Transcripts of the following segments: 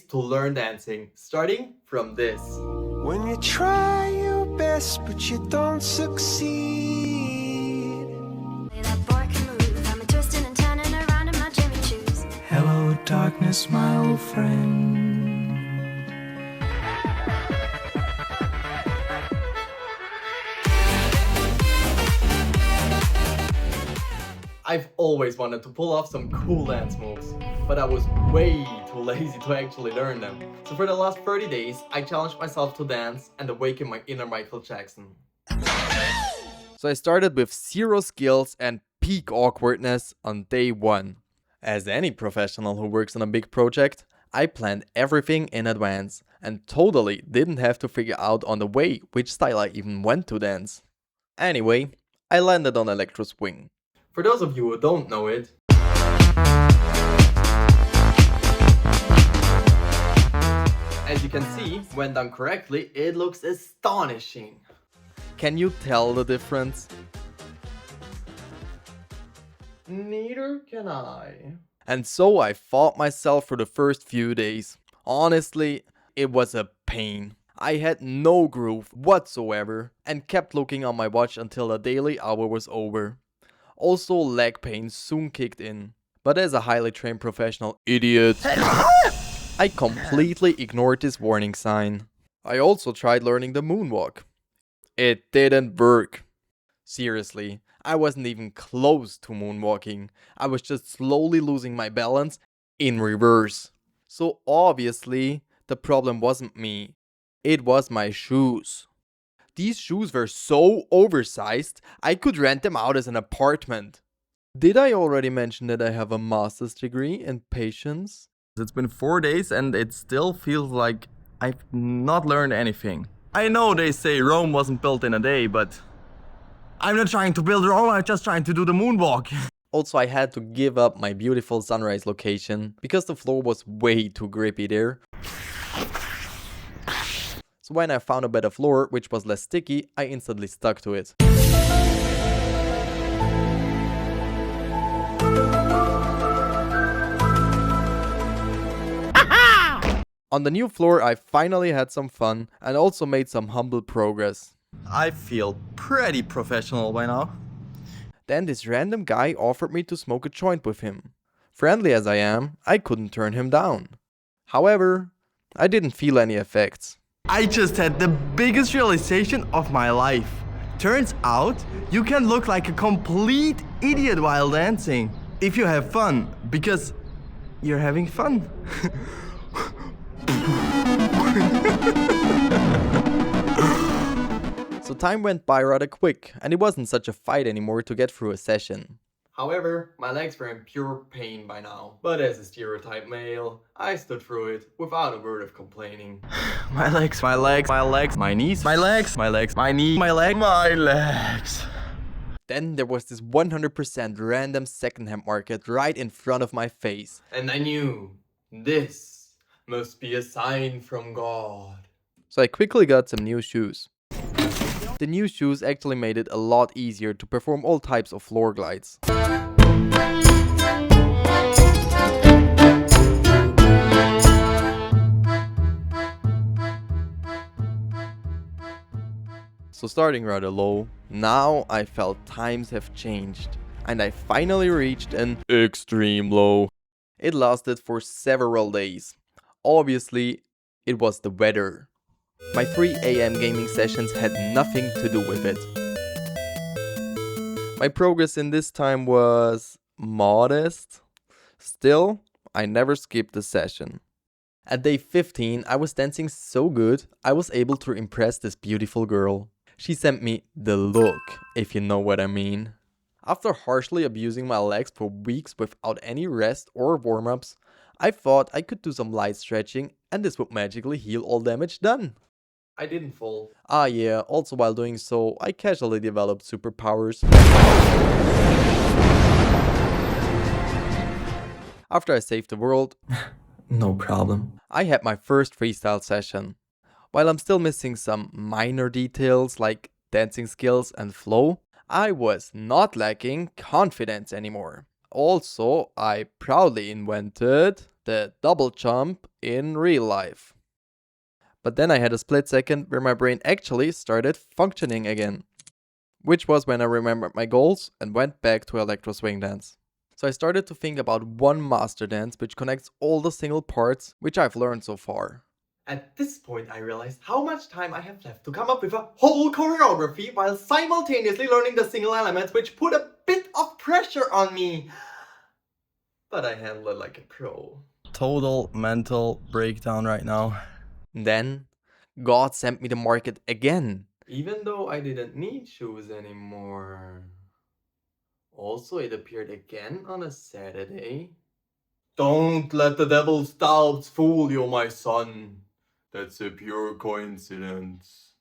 to learn dancing, starting from this. When you try your best but you don't succeed. That boy can move. I'm twisting and turning around in my Jimmy shoes. Hello darkness, my old friend. I've always wanted to pull off some cool dance moves, but I was way too lazy to actually learn them. So for the last 30 days, I challenged myself to dance and awaken my inner Michael Jackson. So I started with 0 skills and peak awkwardness on day 1. As any professional who works on a big project, I planned everything in advance and totally didn't have to figure out on the way which style I even went to dance. Anyway, I landed on Electro Swing. For those of you who don't know it, as you can see, when done correctly, it looks astonishing. Can you tell the difference? Neither can I. And so I fought myself for the first few days. Honestly, it was a pain. I had no groove whatsoever and kept looking on my watch until the daily hour was over. Also, leg pain soon kicked in. But as a highly trained professional idiot, I completely ignored this warning sign. I also tried learning the moonwalk. It didn't work. Seriously, I wasn't even close to moonwalking. I was just slowly losing my balance in reverse. So obviously, the problem wasn't me. It was my shoes. These shoes were so oversized, I could rent them out as an apartment. Did I already mention that I have a master's degree in patience? It's been 4 days and it still feels like I've not learned anything. I know they say Rome wasn't built in a day, but I'm not trying to build Rome, I'm just trying to do the moonwalk. Also, I had to give up my beautiful sunrise location because the floor was way too grippy there. So when I found a better floor, which was less sticky, I instantly stuck to it. On the new floor, I finally had some fun and also made some humble progress. I feel pretty professional by now. Then this random guy offered me to smoke a joint with him. Friendly as I am, I couldn't turn him down. However, I didn't feel any effects. I just had the biggest realization of my life. Turns out, you can look like a complete idiot while dancing. If you have fun, because you're having fun. So time went by rather quick, and it wasn't such a fight anymore to get through a session. However, my legs were in pure pain by now. But as a stereotype male, I stood through it without a word of complaining. My legs, my legs, my legs, my knees, my legs, my legs, my knee, my leg, my legs. Then there was this 100% random secondhand market right in front of my face. And I knew, this must be a sign from God. So I quickly got some new shoes. The new shoes actually made it a lot easier to perform all types of floor glides. So starting rather low, now I felt times have changed and I finally reached an extreme low. It lasted for several days. Obviously, it was the weather. My 3 AM gaming sessions had nothing to do with it. My progress in this time was modest. Still, I never skipped a session. At day 15, I was dancing so good, I was able to impress this beautiful girl. She sent me the look, if you know what I mean. After harshly abusing my legs for weeks without any rest or warm-ups, I thought I could do some light stretching and this would magically heal all damage done. I didn't fall. Ah yeah, also while doing so, I casually developed superpowers. After I saved the world, no problem, I had my first freestyle session. While I'm still missing some minor details like dancing skills and flow, I was not lacking confidence anymore. Also, I proudly invented the double jump in real life. But then I had a split second where my brain actually started functioning again, which was when I remembered my goals and went back to electro swing dance. So I started to think about one master dance which connects all the single parts which I've learned so far. At this point I realized how much time I have left to come up with a whole choreography while simultaneously learning the single elements, which put a bit of pressure on me. But I handle it like a pro. Total mental breakdown right now. Then God sent me the market again. Even though I didn't need shoes anymore. Also, it appeared again on a Saturday. Don't let the devil's doubts fool you, my son. That's a pure coincidence.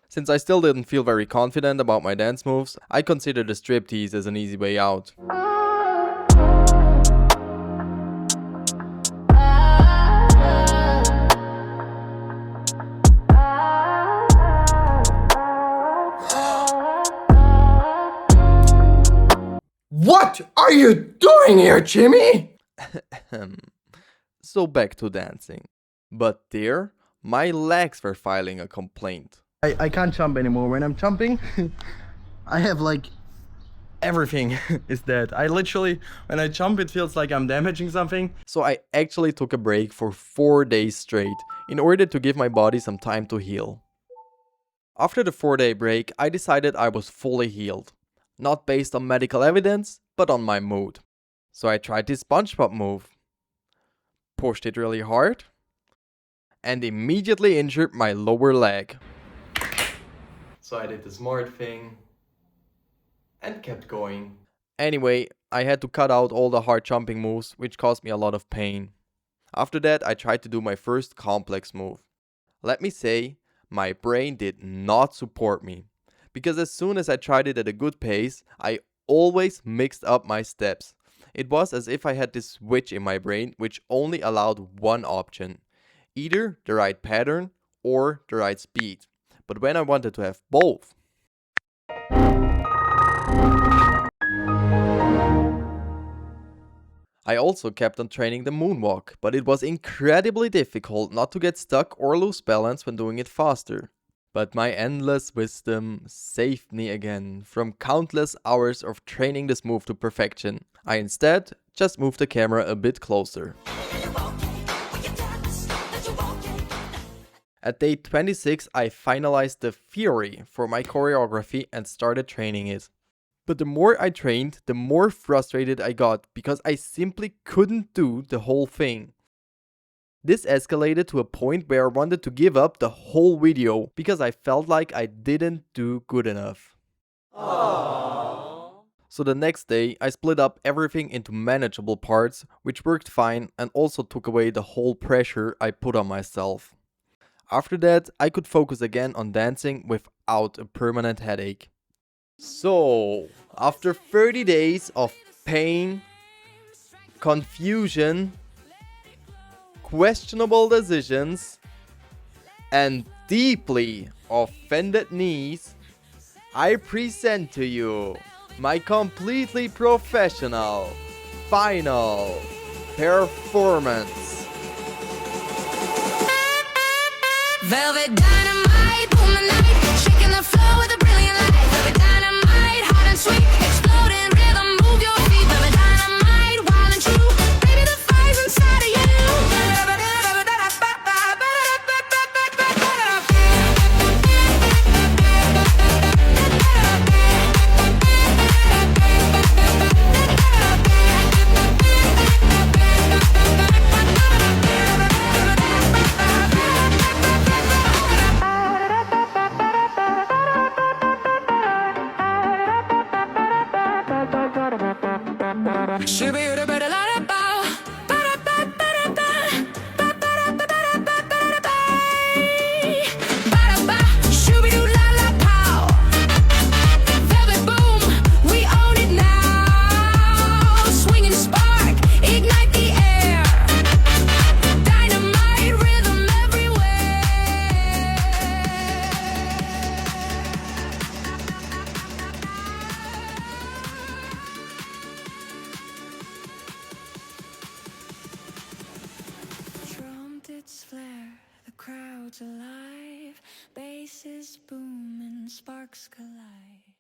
Since I still didn't feel very confident about my dance moves, I considered a striptease as an easy way out. What are you doing here, Jimmy? So back to dancing. But there, my legs were filing a complaint. I can't jump anymore. When I'm jumping, I have like everything is dead. I literally, when I jump, it feels like I'm damaging something. So I actually took a break for 4 days straight in order to give my body some time to heal. After the 4-day break, I decided I was fully healed. Not based on medical evidence, but on my mood. So I tried this SpongeBob move. Pushed it really hard. And immediately injured my lower leg. So I did the smart thing. And kept going. Anyway, I had to cut out all the hard jumping moves, which caused me a lot of pain. After that, I tried to do my first complex move. Let me say, my brain did not support me. Because as soon as I tried it at a good pace, I always mixed up my steps. It was as if I had this switch in my brain which only allowed one option. Either the right pattern or the right speed. But when I wanted to have both, I also kept on training the moonwalk, but it was incredibly difficult not to get stuck or lose balance when doing it faster. But my endless wisdom saved me again from countless hours of training this move to perfection. I instead just moved the camera a bit closer. At day 26, I finalized the theory for my choreography and started training it. But the more I trained, the more frustrated I got because I simply couldn't do the whole thing. This escalated to a point where I wanted to give up the whole video because I felt like I didn't do good enough. Aww. So the next day, I split up everything into manageable parts, which worked fine and also took away the whole pressure I put on myself. After that, I could focus again on dancing without a permanent headache. So, after 30 days of pain, confusion, questionable decisions, and deeply offended knees, I present to you my completely professional final performance. Velvet dynamite, boom the night, shaking the floor with a brilliant light. Velvet dynamite, hot and sweet, exploding rhythm, move your feet. Velvet dynamite, wild and true, baby the fire's inside of you. to life. Basses boom and sparks collide.